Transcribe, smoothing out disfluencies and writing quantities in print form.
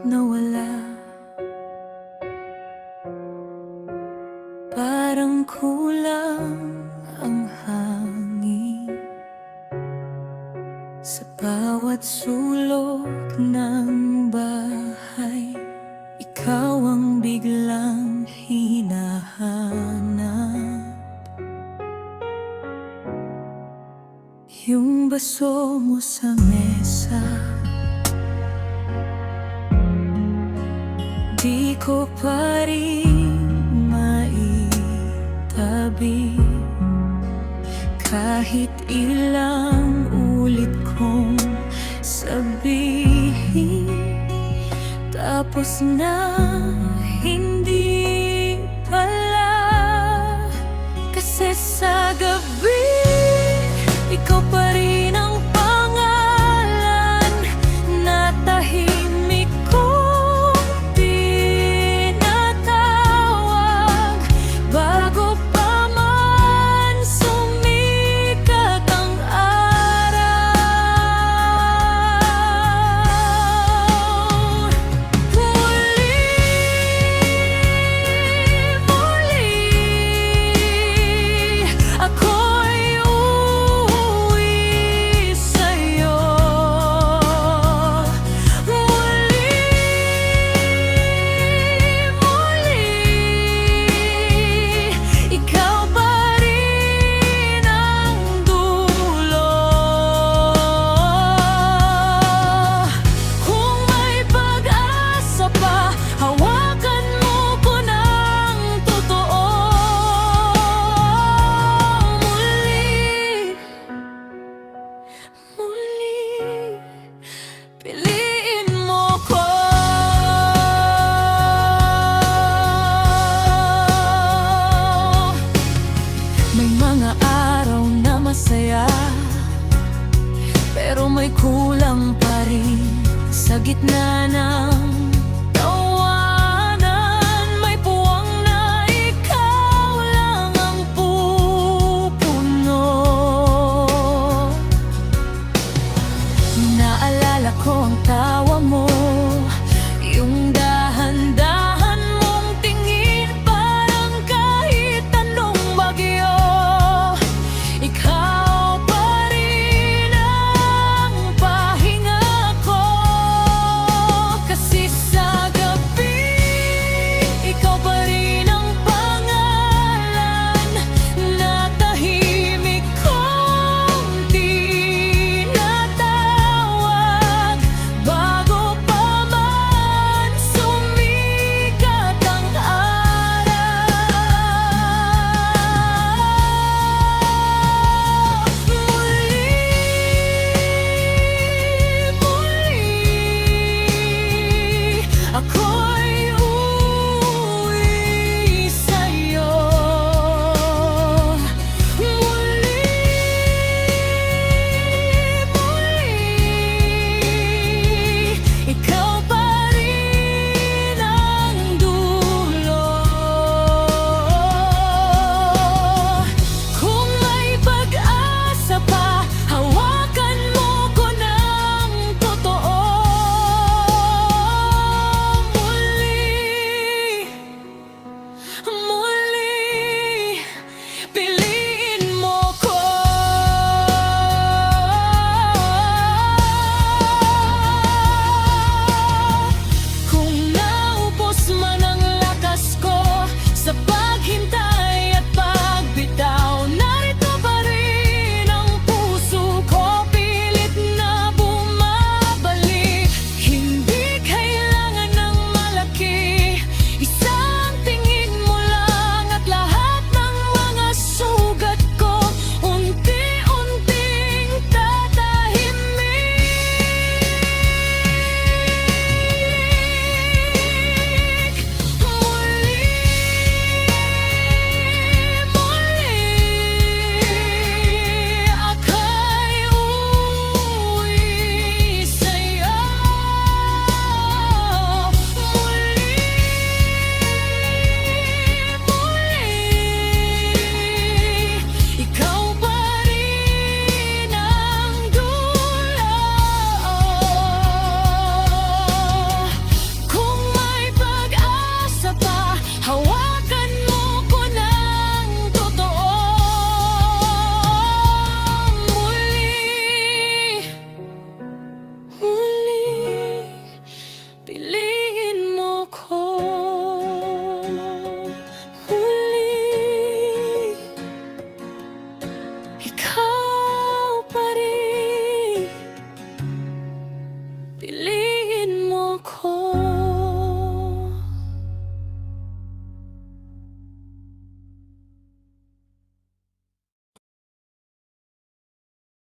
nawala. Parang kulang ang hangin sa bawat sulok ng bahay. Ikaw ang biglang hinahanap. Yung baso mo sa mesa, di ko pa rin maitabi. Kahit ilang ulit kong sabihin, tapos na hindi pala. Kasi sa gabi, ikaw pa rin ang pangalan na tahimik kong tinatawag. Bago pa man sumikat ang araw, muli ako'y uuwi sa'yo. Muli, ikaw pa rin ang dulo. Kung may pag-asa pa, hawakan mo ko ng totoo. Muli, piliin mo ko. May mga araw na masaya, pero may kulang pa rin sa gitna ng